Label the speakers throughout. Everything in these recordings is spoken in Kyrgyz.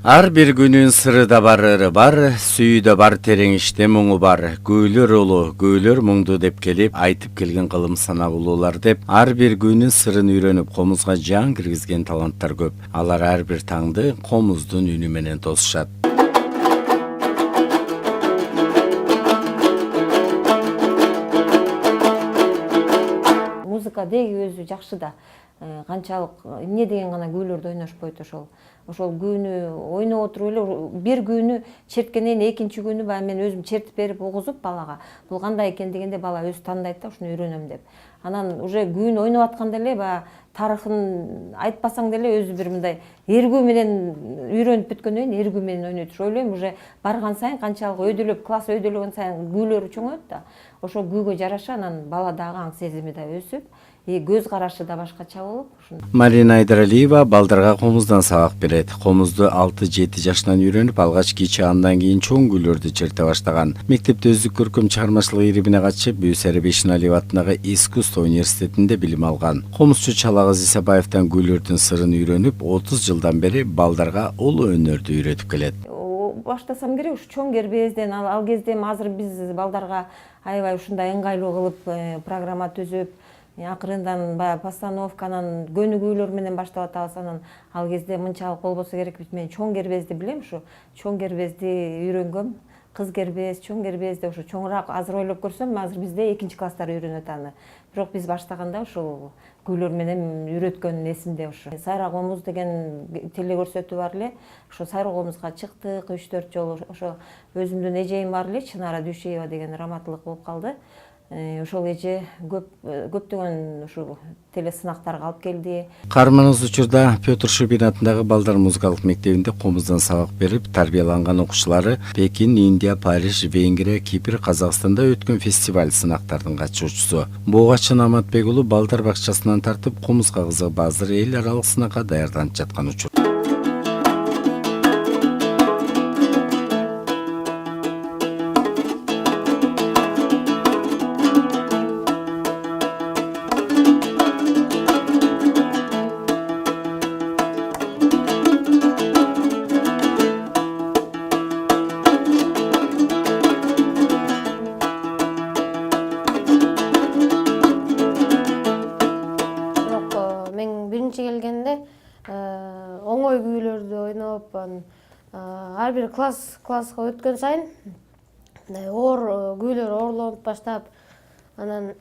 Speaker 1: Ар бир күнүн сыры да бар, ыры бар, сүйүү да бар, тереңиште муңу бар. Күйлөр улуу, күйлөр муңду деп келип, айтып келген кылым санап улуулар деп, ар бир күнүн сырын үйрөнүп, комузга жан киргизген таланттар көп. Алар ар бир таңды комуздун үнү менен тосушат.
Speaker 2: Музыка деги өзү жакшы да, канчалык эмне деген гана күүлөрдү ойношпойт ошол күүнү ойноп отуруп эле бир күүнү черткенден кийин экинчи күнү баягы мен өзүм чертип берип угузуп балага бул кандай экен дегенде бала өзү тандайт да ушуну үйрөнөм деп. Анан уже күүнү ойноп атканда эле баягы тарыхын айтпасаң деле өзү бир мындай эргүү менен үйрөнүп бүткөндөн кийин эргүү менен ойнойт. Ошо ойлойм уже барган сайын канчалык өйдөлөп класс өйдөлөгөн сайын күүлөрү чоңойот да. Ошол күүгө жараша анан бала дагы аң сезими да өсүп, көз карашы да башкача болуп.
Speaker 1: Марина Айдаралиева балдарга комуздан сабак берет. Комузду 6-7 жашынан үйрөнүп, алгач кичи, андан кийин чоң күүлөрдү черте баштаган. Мектепте өздүк көркөм чыгармачылык ирибине катышып, Бүүсары Бешеналиев атындагы искусство университетинде билим алган. Комузчу Чалагыз Исабаевдин күүлөрдүн сырын үйрөнүп, 30 жылдан бери балдарга улуу өнөрдү үйрөтүп келет.
Speaker 2: Баштасам керек ушу чоң кербезден, ал кезде азыр биз балдарга аябай ушундай ыңгайлуу кылып программа түзүп, акырындан баягы постановканан көнүгүүлөр менен баштап атабыз. Анан ал кезде мынчалык болбосо керек. Мен чоң кербезди билем, ушу чоң кербезди үйрөнгөм. Кыз кербез, чоң кербезди ушу чоңураак азыр ойлоп көрсөм, азыр бизде 2-класстар үйрөнөт аны. Бирок биз баштаганда ушул күүлөр менен үйрөткөн эсимде ушу. Сайра комуз деген телекөрсөтүү бар эле. Ошо сайра комузга чыктык 3-4 жолу. Ошо өзүмдүн эжейим бар эле, Чынара Дүйшеева деген раматылык болуп калды. Ошол эже көптөгөн ушу телесынактарга алып келди. Каарманыбыз учурда
Speaker 1: Петр Шубин атындагы балдар музыкалык мектебинде комуздан сабак берип, тарбияланган окуучулары Пекин, Индия, Париж, Венгрия, Кипр, Казакстанда өткөн фестиваль сынактардын катышуучусу. Бугачын Аматбек уулу балдар бакчасынан тартып, комузга кызыгып, азыр эл аралык сынакка даярданып жаткан учур.
Speaker 3: Биринчи келгенде оңой күүлөрдү ойноп, ар бир класска өткөн сайын оор күүлөр оорлонуп баштап, анан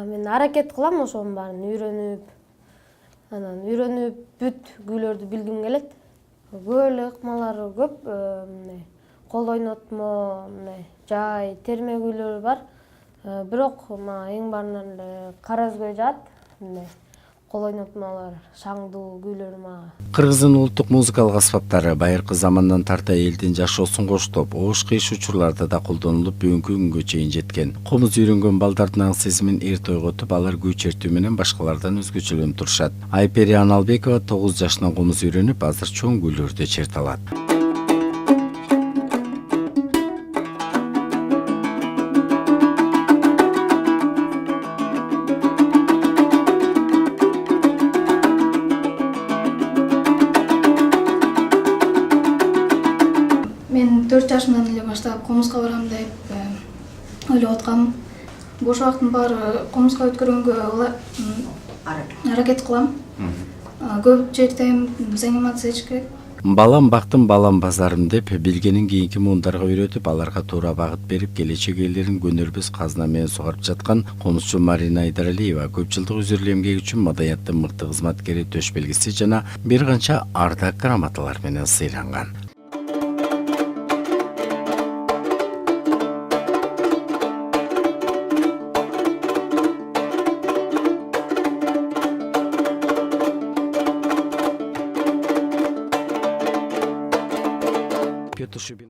Speaker 3: мен аракет кылам ошонун баарын үйрөнүп бүт күүлөрдү билгим келет. Көп эле ыкмалары көп, кол ойнотмо, жай, терме күүлөр бар. Бирок эң баарынан эле кара өзгө жаат. Кол ойнотмалар, шаңдуу күүлөр мага.
Speaker 1: Кыргыздын улуттук музыкалык аспаптары байыркы замандан тарта элдин жашоосун коштоп, оош кыйш учурларда да колдонулуп, бүгүнкү күнгө чейин жеткен. Комуз үйрөнгөн балдардын аң сезимин эрте ойготуп, алар күү чертүү менен башкалардан өзгөчөлөнүп турушат. Айпери Аналбекова 9 жашынан комуз үйрөнүп, азыр чоң күүлөрдү черте алат.
Speaker 4: Мен 4 жашымдан эле баштап комузга барам деп ойлоп аткам. Бош убактымдын баары комузга өткөргөнгө аракет кылам. Көп чертем, заниматься этиш керек.
Speaker 1: Балам бактым, балам базарым деп билгенин кийинки муундарга үйрөтүп, аларга туура багыт берип, келечек элдерин көнөрбөс казына менен сугарып жаткан комузчу Марина Айдаралиева көп жылдык үзүрлүү эмгеги үчүн маданияттын мыкты кызматкери төш белгиси жана бир канча ардак грамоталар менен сыйланган. Петр Шубин